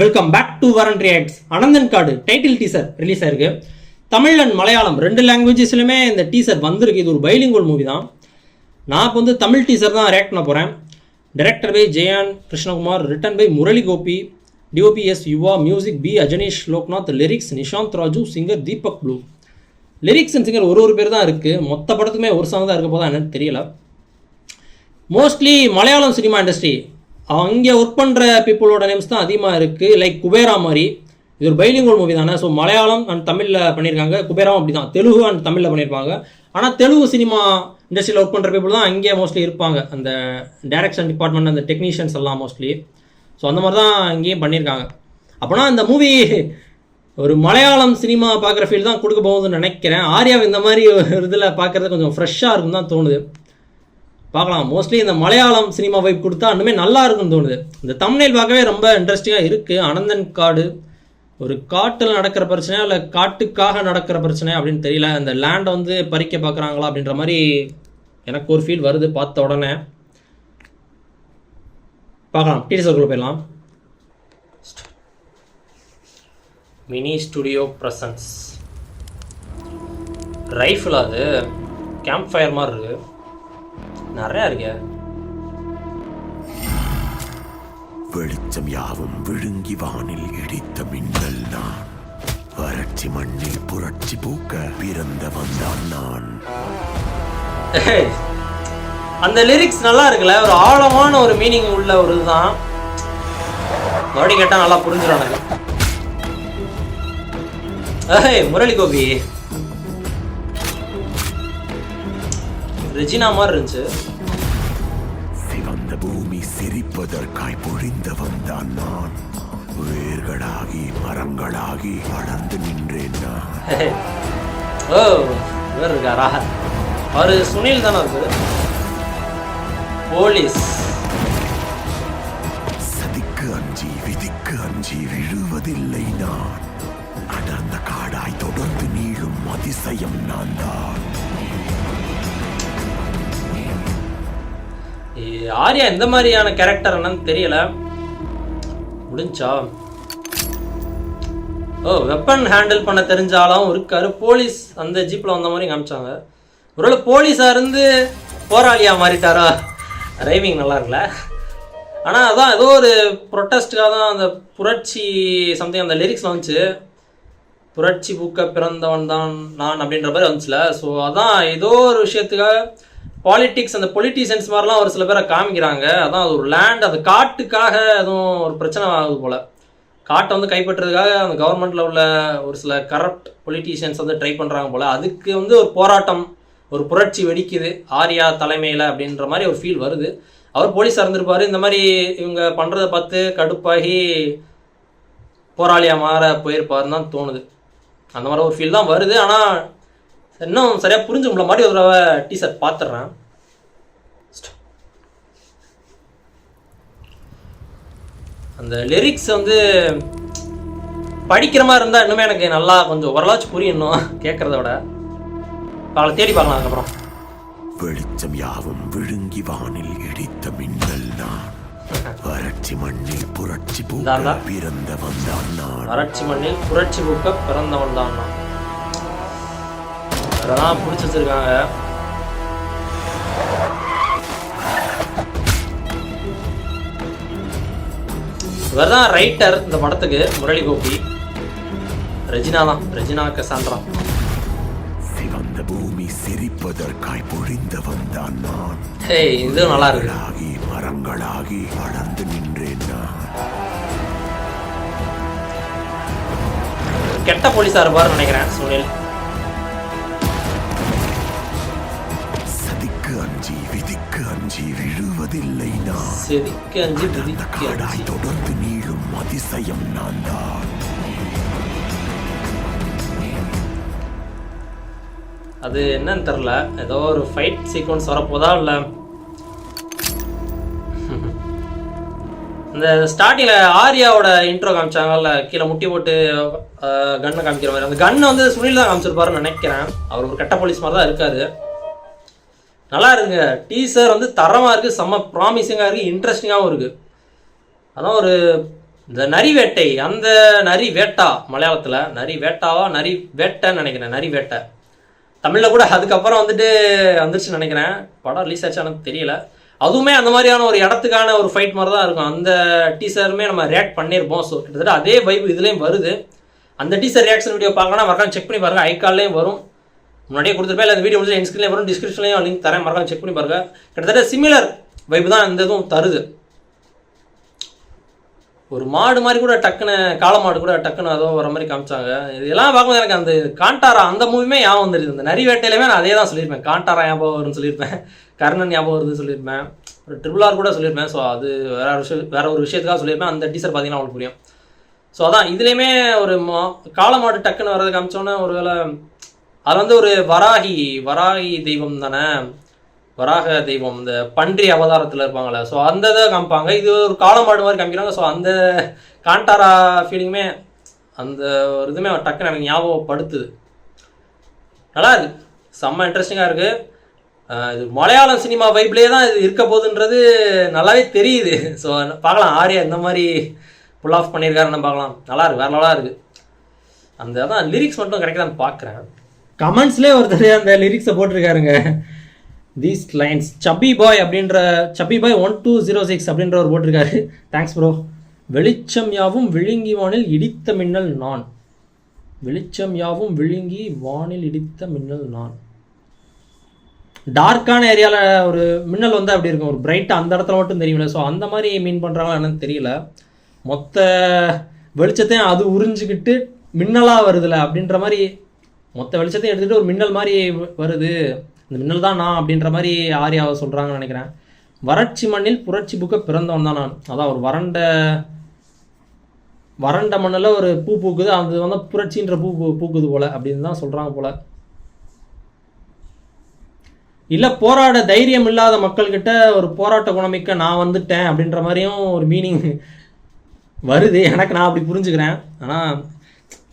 Welcome back to வரன் reacts. Ananthan காடு title teaser release ஆயிருக்கு. தமிழ் அண்ட் மலையாளம் ரெண்டு லாங்குவேஜஸ்லையுமே இந்த டீசர் வந்திருக்கு. இது ஒரு பைலிங்குவல் மூவி தான். நான் இப்போ வந்து தமிழ் டீசர் தான் ரியாக்ட் பண்ண போகிறேன். Director by Jayan Krishnakumar, written by Murali Gopi, DOP S Yuva, music B Ajaneesh Loknath, lyrics Nishanth Raju, singer Deepak Blue. Lyrics and singer ஒரு பேர் தான் இருக்குது. மொத்த படத்துக்குமே ஒரு சாங் தான் இருக்க போதா என்னன்னு தெரியல. மோஸ்ட்லி மலையாளம் சினிமா இண்டஸ்ட்ரி அங்கே ஒர்க் பண்ணுற பீப்புளோட நேம்ஸ் தான் அதிகமாக இருக்குது. லைக் குபேரா மாதிரி. இது ஒரு பைலிங்குவல் மூவி தானே. ஸோ மலையாளம் அண்ட் தமிழில் பண்ணியிருக்காங்க. குபேராவும் அப்படி தான், தெலுங்கு அண்ட் தமிழில் பண்ணியிருப்பாங்க. ஆனால் தெலுங்கு சினிமா இண்டஸ்ட்ரியில் ஒர்க் பண்ணுற பீப்புள் தான் அங்கேயே மோஸ்ட்லி இருப்பாங்க. அந்த டைரக்ஷன் டிபார்ட்மெண்ட், அந்த டெக்னீஷியன்ஸ் எல்லாம் மோஸ்ட்லி. ஸோ அந்த மாதிரி தான் இங்கேயும் பண்ணியிருக்காங்க. அப்போனா இந்த மூவி ஒரு மலையாளம் சினிமா பார்க்குற ஃபீல் தான் கொடுக்க போகுதுன்னு நினைக்கிறேன். ஆர்யாவை இந்த மாதிரி ஒரு இதில் பார்க்குறது கொஞ்சம் ஃப்ரெஷ்ஷாக இருக்குன்னு தான் தோணுது. பார்க்கலாம். மோஸ்ட்லி இந்த மலையாளம் சினிமா வைப் கொடுத்தா இன்னுமே நல்லா இருக்குன்னு தோணுது. இந்த தம்ப்நெயில் பார்க்கவே ரொம்ப இன்ட்ரெஸ்டிங்காக இருக்குது. அனந்தன் காடு ஒரு காட்டில் நடக்கிற பிரச்சனையா இல்லை காட்டுக்காக நடக்கிற பிரச்சனையா அப்படின்னு தெரியல. அந்த லேண்டை வந்து பறிக்க பார்க்குறாங்களா அப்படின்ற மாதிரி எனக்கு ஒரு ஃபீல் வருது பார்த்த உடனே. பார்க்கலாம். டீசர்க்குள்ளே போயிடலாம். மினி ஸ்டுடியோ ப்ரெசன்ஸ் ரைஃபிள், அது கேம்ப் ஃபயர் மாதிரி இருக்குது. நிறையா இருக்கு. வெளிச்சம் யாவும் விழுங்கி வானில் இடித்த மின்னல் நான், வறட்சி மண்ணில் புரட்சி பூக்க பிறந்த வந்தான் நான். அந்த லிரிக்ஸ் நல்லா இருக்குல்ல, ஒரு ஆழமான ஒரு மீனிங் உள்ள ஒரு இதுதான். மறுபடியும் கேட்டால் நல்லா புரிஞ்சிடும் எனக்கு. முரளி கோபி ரெஜினா மாதிரி இருந்துச்சு. சிவந்த பூமி சிரிப்பதற்காய் பொழிந்த வந்தான் நான், வேர்களாகி மரங்களாகி வளர்ந்து நின்றேன் நான். ஓ, இவர் இருக்காரா? அவரு சுனில் தானே இருக்கு. போலீஸ். சதிக்கு அஞ்சி விதிக்கு அஞ்சி விழுவதில்லை நான், அடர்ந்த காடாய் தொடர்ந்து நீளும் அதிசயம் நான் தான். ஆர்யா எந்த மாதிரியான கேரக்டர் என்னன்னு தெரியல. முடிஞ்சா வெப்பன் ஹேண்டில் பண்ண தெரிஞ்சாலும் இருக்காரு. போலீஸ் அந்த ஜீப்பில் வந்த மாதிரி காமிச்சாங்க. ஒருவேளை போலீஸாக இருந்து போராளியாக மாறிட்டாரா? ரைவிங் நல்லா இருக்குல்ல. ஆனால் அதான் ஏதோ ஒரு ப்ரொட்டஸ்ட்டுக்காக தான் அந்த புரட்சி சம்திங் அந்த லிரிக்ஸில் வந்துச்சு. புரட்சி பூக்க பிறந்தவன் தான் நான் அப்படின்ற மாதிரி வந்துச்சுல. ஸோ அதான் ஏதோ ஒரு விஷயத்துக்காக பாலிட்டிக்ஸ், அந்த பொலிட்டீஷியன்ஸ் மாதிரிலாம் ஒரு சில பேரை காமிக்கிறாங்க. அதான் அது ஒரு லேண்ட், அது காட்டுக்காக எதுவும் ஒரு பிரச்சனை ஆகுது போல். காட்டை வந்து கைப்பற்றுறதுக்காக அந்த கவர்மெண்ட்டில் உள்ள ஒரு சில கரப்ட் பொலிட்டீஷியன்ஸ் வந்து ட்ரை பண்ணுறாங்க போல். அதுக்கு வந்து ஒரு போராட்டம், ஒரு புரட்சி வெடிக்குது ஆர்யா தலைமையில் அப்படின்ற மாதிரி ஒரு ஃபீல் வருது. அவர் போலீஸாக இருந்திருப்பார். இந்த மாதிரி இவங்க பண்ணுறதை பார்த்து கடுப்பாகி போராளியாக மாற போயிருப்பாருன்னு தான் தோணுது. அந்த மாதிரி ஒரு ஃபீல் தான் வருது. ஆனால் இன்னும் சரியாக புரிஞ்சு முடியல மாதிரி ஒரு தடவை டீசர் பார்த்துட்றேன். அந்த லிரிக்ஸ் வந்து படிக்கிற மாதிரி இருந்தால் இன்னுமே எனக்கு நல்லா கொஞ்சம் ஓரளவுக்கு புரியணும் கேட்குறத விட. அவளை தேடி பார்க்கலாம். அதுக்கப்புறம் வெளிச்சம் யாவும் விழுங்கி வானில் இடித்த மின்னல் நான், வறட்சி மண்ணில் புரட்சி பூக்க பிறந்த வந்தான் நான். வறட்சி மண்ணில் புரட்சி பூக்க பிறந்தவன் தான் நான். அதெல்லாம் பிடிச்சி வச்சிருக்காங்க. இவர் தான் ரைட்டர் இந்த படத்துக்கு, முரளி கோபி. ரெஜினா தான், ரெஜினா கசாண்ட்ரா. சிவந்த பூமி சிரிப்பதற்காய் பொழிந்த வந்தான் நான். இது நல்லா இருக்கு. மரங்களாகி வளர்ந்து நின்றேன் நான். கெட்ட போலீஸா இருப்பாரு நினைக்கிறேன் சுனில். விதிக்கு அஞ்சி விழுவதில்லை நான், செதிக்கு அஞ்சி விதிக்கு அஞ்சி தொடர்ந்து நீளும் அதிசயம் நான் தான். அது என்னன்னு தெரியல. ஏதோ ஒரு ஃபைட் சீக்வன்ஸ் வரப்போதா இல்லை இந்த ஸ்டார்டிங்கில் ஆர்யாவோட இன்ட்ரோ காமிச்சாங்கல்ல, கீழே முட்டி போட்டு கன்னை காமிக்கிற மாதிரி. அந்த கன்னை வந்து சுனில் தான் காமிச்சிருப்பாருன்னு நினைக்கிறேன். அவர் ஒரு கெட்ட போலீஸ் மாதிரி தான் இருக்காரு. நல்லா இருக்குங்க. டீசர் வந்து தரமாக இருக்குது, செம்ம ப்ராமிசிங்காக இருக்குது, இன்ட்ரெஸ்டிங்காகவும் இருக்குது. அதான் ஒரு இந்த நரி வேட்டை, அந்த நரி வேட்டா மலையாளத்தில் நரி வேட்டாவா நரி வேட்டைன்னு நினைக்கிறேன், நரி வேட்டை. தமிழில் கூட அதுக்கப்புறம் வந்துருச்சுன்னு நினைக்கிறேன். படம் ரிலீஸ் ஆச்சு எனக்கு தெரியல. அதுவுமே அந்த மாதிரியான ஒரு இடத்துக்கான ஒரு ஃபைட் மாதிரி தான் இருக்கும். அந்த டீசருமே நம்ம ரியாக்ட் பண்ணியிருப்போம். ஸோ கிட்டத்தட்ட அதே வைப் இதுலேயும் வருது. அந்த டீசர் ரியாக்ஷன் வீடியோ பார்க்கணும், மறக்காம செக் பண்ணி பாருங்க. ஐகால்லையும் வரும், முன்னாடியே கொடுத்துருப்பேன். இல்லை அந்த வீடியோ முடிஞ்சு என்ஸ்கிரீன்லேயும் வரும், டிஸ்கிரிப்ஷன்லையும் லிங்க் தரேன், மறக்காம செக் பண்ணி பாருங்க. கிட்டத்தட்ட சிமிலர் வைப் தான் இந்த இதுவும் தருது. ஒரு மாடு மாதிரி கூட டக்குன்னு, காளை மாடு கூட டக்குன்னு அதோ வர மாதிரி காமிச்சாங்க. இதெல்லாம் பார்க்கும்போது எனக்கு அந்த காண்டாரா அந்த மூவியுமே ஞாபகம் வந்துருது. இந்த நரி வேட்டையிலுமே நான் அதே தான் சொல்லியிருப்பேன். காண்டாரா ஞாபகம் வரும்னு சொல்லியிருப்பேன், கர்ணன் ஞாபகம் வருதுன்னு சொல்லியிருப்பேன், ஒரு ட்ரிபிள் கூட சொல்லியிருப்பேன். ஸோ அது வேற ஒரு விஷயத்துக்காக சொல்லியிருப்பேன். அந்த டீசர் பார்த்தீங்கன்னா அவங்களுக்கு புரியும். ஸோ அதான் இதுலேயுமே ஒரு காளை மாடு டக்குன்னு வர்றது காமிச்சோன்னே ஒரு வேளை அது ஒரு வராகி தெய்வம் தானே, வராக தெய்வம், இந்த பன்றி அவதாரத்தில் இருப்பாங்களே. ஸோ அந்த இதை காமிப்பாங்க. இது ஒரு காளமாடு மாதிரி காமிக்கிறாங்க. ஸோ அந்த காண்டாரா ஃபீலிங்குமே அந்த ஒரு இதுவுமே டக்குன்னு எனக்கு ஞாபகப்படுத்துது. நல்லா இருக்கு, செம்ம இன்ட்ரெஸ்டிங்காக இருக்குது. இது மலையாளம் சினிமா வைப்லேயே தான் இது இருக்க போகுதுன்றது நல்லாவே தெரியுது. ஸோ பார்க்கலாம், ஆர்யா இந்த மாதிரி புல் ஆஃப் பண்ணியிருக்காருன்னு பார்க்கலாம். நல்லா இருக்கு, வேற நல்லா இருக்குது. அந்த அதான் லிரிக்ஸ் மட்டும் கிடைக்குதான்னு பார்க்குறேன். கமெண்ட்ஸ்லேயே ஒருத்தர் அந்த லிரிக்ஸை போட்டிருக்காருங்க. தீஸ் லைன்ஸ் சப்பி பாய் 1206 அப்படின்றவர் போட்டிருக்காரு. Thanks bro. வெளிச்சம் யாவும் விழுங்கி வானில் இடித்த மின்னல் நான், வெளிச்சம் யாவும் விழுங்கி வானில் இடித்த மின்னல் நான். டார்க்கான ஏரியாவில் ஒரு மின்னல் அப்படி இருக்கும், ஒரு பிரைட்டாக அந்த இடத்துல மட்டும் தெரியுமில்ல. ஸோ அந்த மாதிரி மீன் பண்ணுறாங்களா என்னன்னு தெரியல. மொத்த வெளிச்சத்தையும் அது உறிஞ்சிக்கிட்டு மின்னலாக வருதுல்ல அப்படின்ற மாதிரி, மொத்த வெளிச்சத்தையும் எடுத்துகிட்டு ஒரு மின்னல் மாதிரி வருது, இந்த மின்னல் தான் நான் அப்படின்ற மாதிரி ஆர்யாவை சொல்கிறாங்கன்னு நினைக்கிறேன். வறட்சி மண்ணில் புரட்சி பூக்க பிறந்தவன் தான் நான். அதான் ஒரு வறண்ட மண்ணில் ஒரு பூ பூக்குது, அது புரட்சின்ற பூக்குது போல அப்படின்னு தான் சொல்கிறாங்க போல. இல்லை போராட தைரியம் இல்லாத மக்கள்கிட்ட ஒரு போராட்ட குணமிக்க நான் வந்துட்டேன் அப்படின்ற மாதிரியும் ஒரு மீனிங் வருது. நான் அப்படி புரிஞ்சுக்கிறேன். ஆனால்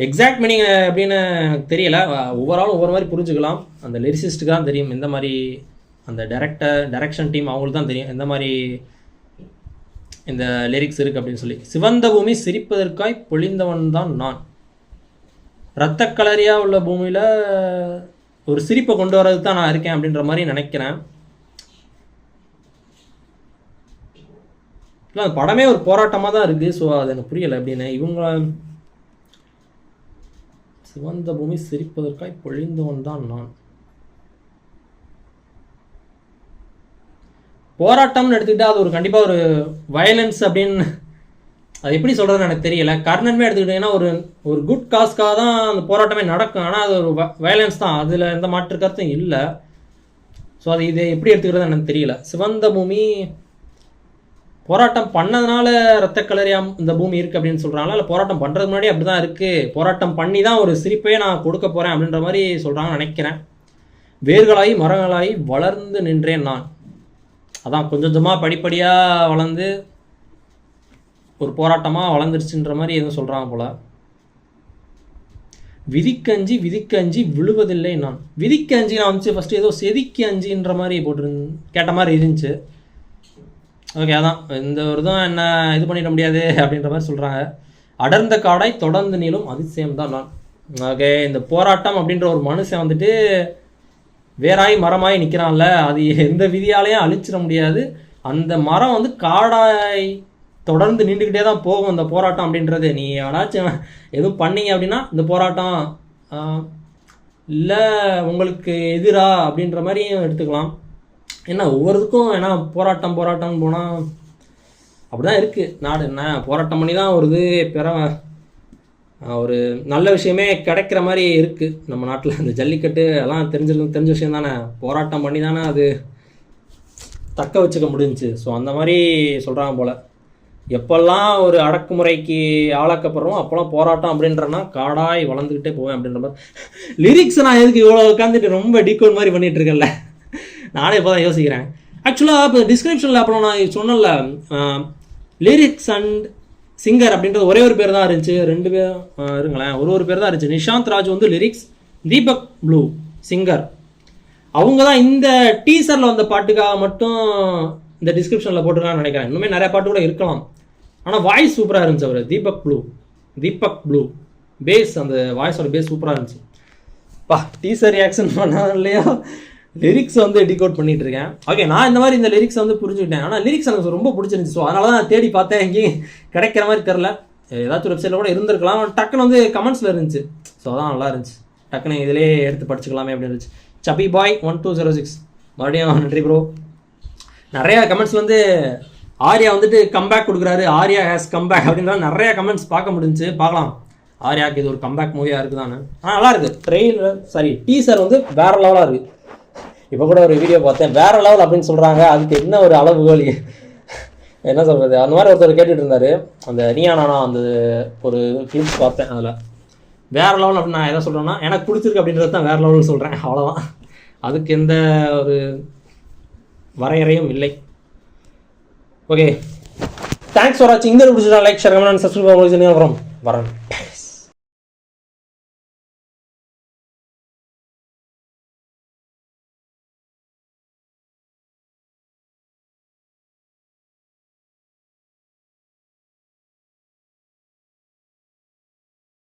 எக்ஸாக்ட் மீனிங் அப்படின்னு எனக்கு தெரியல. ஒவ்வொரு ஒவ்வொரு மாதிரி புரிஞ்சுக்கலாம். அந்த லிரிசிஸ்ட்டுக்கு தான் தெரியும் எந்த மாதிரி, அந்த டைரக்ஷன் டீம் அவங்களுக்கு தான் தெரியும் எந்த மாதிரி இந்த லிரிக்ஸ் இருக்குது அப்படின்னு சொல்லி. சிவந்த பூமி சிரிப்பதற்காய் பொழிந்தவன் தான் நான், இரத்த கலரியாக உள்ள பூமியில் ஒரு சிரிப்பை கொண்டு வர்றதுக்கு தான் நான் இருக்கேன் அப்படின்ற மாதிரி நினைக்கிறேன். இல்லை அந்த படமே ஒரு போராட்டமாக தான் இருக்குது. ஸோ அது எனக்கு புரியலை அப்படின்னு. இவங்க சிவந்த பூமி சிரிப்பதற்காய் பொழிந்தவன் தான் நான், போராட்டம்னு எடுத்துக்கிட்டால் அது ஒரு கண்டிப்பாக ஒரு வயலன்ஸ் அப்படின்னு அது எப்படி சொல்கிறதுன்னு எனக்கு தெரியல. கர்ணன்மே எடுத்துக்கிட்டிங்கன்னா ஒரு குட் காஸ்க்காக தான் அந்த போராட்டமே நடக்கும். ஆனால் அது ஒரு வயலன்ஸ் தான், அதில் எந்த மாற்று கருத்தும் இல்லை. ஸோ அது இதை எப்படி எடுத்துக்கிறது எனக்கு தெரியல. சிவந்த பூமி போராட்டம் பண்ணதுனால ரத்த கலரியாம் இந்த பூமி இருக்குது அப்படின்னு சொல்கிறாங்களா, இல்லை போராட்டம் பண்ணுறதுக்கு முன்னாடி அப்படி தான் இருக்குது, போராட்டம் பண்ணி தான் ஒரு சிரிப்பையே நான் கொடுக்க போகிறேன் அப்படின்ற மாதிரி சொல்கிறாங்கன்னு நினைக்கிறேன். வேர்களாகி மரங்களாகி வளர்ந்து நின்றேன் நான். அதான் கொஞ்சம் கொஞ்சமாக படிப்படியாக வளர்ந்து ஒரு போராட்டமாக வளர்ந்துருச்சுன்ற மாதிரி எதுவும் சொல்கிறாங்க போல். விதிக்கஞ்சி விழுவதில்லை நான். விதிக்கஞ்சி நான் ஃபஸ்ட்டு ஏதோ செதிக்கு அஞ்சின்ற மாதிரி கேட்ட மாதிரி இருந்துச்சு. ஓகே, அதான் இந்த ஒரு தான் என்ன இது பண்ணிட முடியாது அப்படின்ற மாதிரி சொல்கிறாங்க. அடர்ந்த காடாய் தொடர்ந்து நீளும் அதிசயம் தான் நான். ஓகே, இந்த போராட்டம் அப்படின்ற ஒரு மனுஷன் வேறாய் மரமாய் நிற்கிறான்ல, அது எந்த விதியாலையும் அழிச்சிட முடியாது. அந்த மரம் காடாய் தொடர்ந்து நின்றுக்கிட்டே தான் போகும் அந்த போராட்டம் அப்படின்றது. நீ யாராச்சும் எதுவும் பண்ணீங்க அப்படின்னா இந்த போராட்டம் இல்லை உங்களுக்கு எதிரா அப்படின்ற மாதிரியும் எடுத்துக்கலாம். ஏன்னா ஒவ்வொருக்கும் ஏன்னா போராட்டம்னு போனால் அப்படி தான் இருக்குது நாடு. என்ன போராட்டம் பண்ணி தான் ஒரு இது ஒரு நல்ல விஷயமே கிடைக்கிற மாதிரி இருக்குது நம்ம நாட்டில். இந்த ஜல்லிக்கட்டு எல்லாம் தெரிஞ்ச விஷயம் தானே, போராட்டம் பண்ணி தானே அது தக்க வச்சுக்க முடிஞ்சிச்சு. ஸோ அந்த மாதிரி சொல்கிறாங்க போல். எப்பெல்லாம் ஒரு அடக்குமுறைக்கு ஆளாக்கப்படுறோம் அப்போல்லாம் போராட்டம் அப்படின்றனா காடாய் வளர்ந்துக்கிட்டே போவேன் அப்படின்ற மாதிரி லிரிக்ஸ். நான் எதுக்கு இவ்வளோ உட்காந்துட்டு ரொம்ப டிகோட் மாதிரி பண்ணிகிட்டு இருக்கேன்ல, நானே இப்போ தான் யோசிக்கிறேன். ஆக்சுவலாக இப்போ டிஸ்கிரிப்ஷனில் அப்புறம் நான் சொன்னல லிரிக்ஸ் அண்ட் சிங்கர் அப்படின்றது ஒரே ஒரு பேர் தான் இருந்துச்சு. 2 பேர் இருங்களேன், ஒரு பேர் தான் இருந்துச்சு. Nishanth Raj lyrics, Deepak blue singer. அவங்க தான் இந்த டீசரில் வந்த பாட்டுக்காக மட்டும் இந்த டிஸ்கிரிப்ஷனில் போட்டுருக்கான்னு நினைக்கிறேன். இன்னுமே நிறைய பாட்டு கூட இருக்கலாம். ஆனால் வாய்ஸ் சூப்பராக இருந்துச்சு. அவர் தீபக் ப்ளூ பேஸ், அந்த வாய்ஸோட பேஸ் சூப்பராக இருந்துச்சு. டீசர் ரியாக்ஷன் பண்ணாலும் இல்லையா, லிரிக்ஸ் வந்து டிகோட் பண்ணிட்டு இருக்கேன். ஓகே, நான் இந்த மாதிரி இந்த லிரிக்ஸ் வந்து புரிஞ்சுக்கிட்டேன். ஆனால் லிரிக்ஸ் எனக்கு ரொம்ப பிடிச்சிருந்துச்சு. ஸோ அதனால தான் தேடி பார்த்தேன், எங்கேயும் கிடைக்கிற மாதிரி தெரில. ஏதாச்சும் வெப்சைட்டில் கூட இருந்திருக்கலாம். டக்குன்னு வந்து கமெண்ட்ஸில் இருந்துச்சு. ஸோ அதான் நல்லா இருந்துச்சு. டக்குன்னு இதிலே எடுத்து படிச்சுக்கலாமே அப்படின்னு இருந்துச்சு. சபி பாய் 1206 மறுபடியும் நன்றி ப்ரோ. நிறையா கமெண்ட்ஸ் வந்து ஆர்யா வந்துட்டு கம்பேக் கொடுக்குறாரு, ஆர்யா ஹேஸ் கம்பேக் அப்படின்ற நிறைய கமெண்ட்ஸ் பார்க்க முடிஞ்சுச்சு. பார்க்கலாம் ஆர்யாவுக்கு இது ஒரு கம்பேக் மூவியாக இருக்குதானு. ஆனால் நல்லா இருக்குது. டீசர் வந்து வேற லெவலாக இருக்குது. இப்போ கூட ஒரு வீடியோ பார்த்தேன், வேற லெவல் அப்படின்னு சொல்கிறாங்க. அதுக்கு என்ன ஒரு அளவுகோல் என்ன சொல்கிறது, அந்த மாதிரி ஒருத்தர் கேட்டுட்டு இருந்தார். அந்த நீயானா அந்த ஒரு கிளிப்ஸ் பார்த்தேன், அதில் வேற லெவல் அப்படின்னு நான் எதை சொல்கிறேன்னா, எனக்கு பிடிச்சிருக்கு அப்படின்றது தான் வேற லெவல்னு சொல்கிறேன், அவ்வளோதான். அதுக்கு எந்த ஒரு வரையறையும் இல்லை. ஓகே, தேங்க்ஸ் ஃபார் வாட்சிங். இந்த பிடிச்சா லைக் ஷேர் கமெண்ட் சப்ஸ்கிரைப் பண்ணி வரேன்.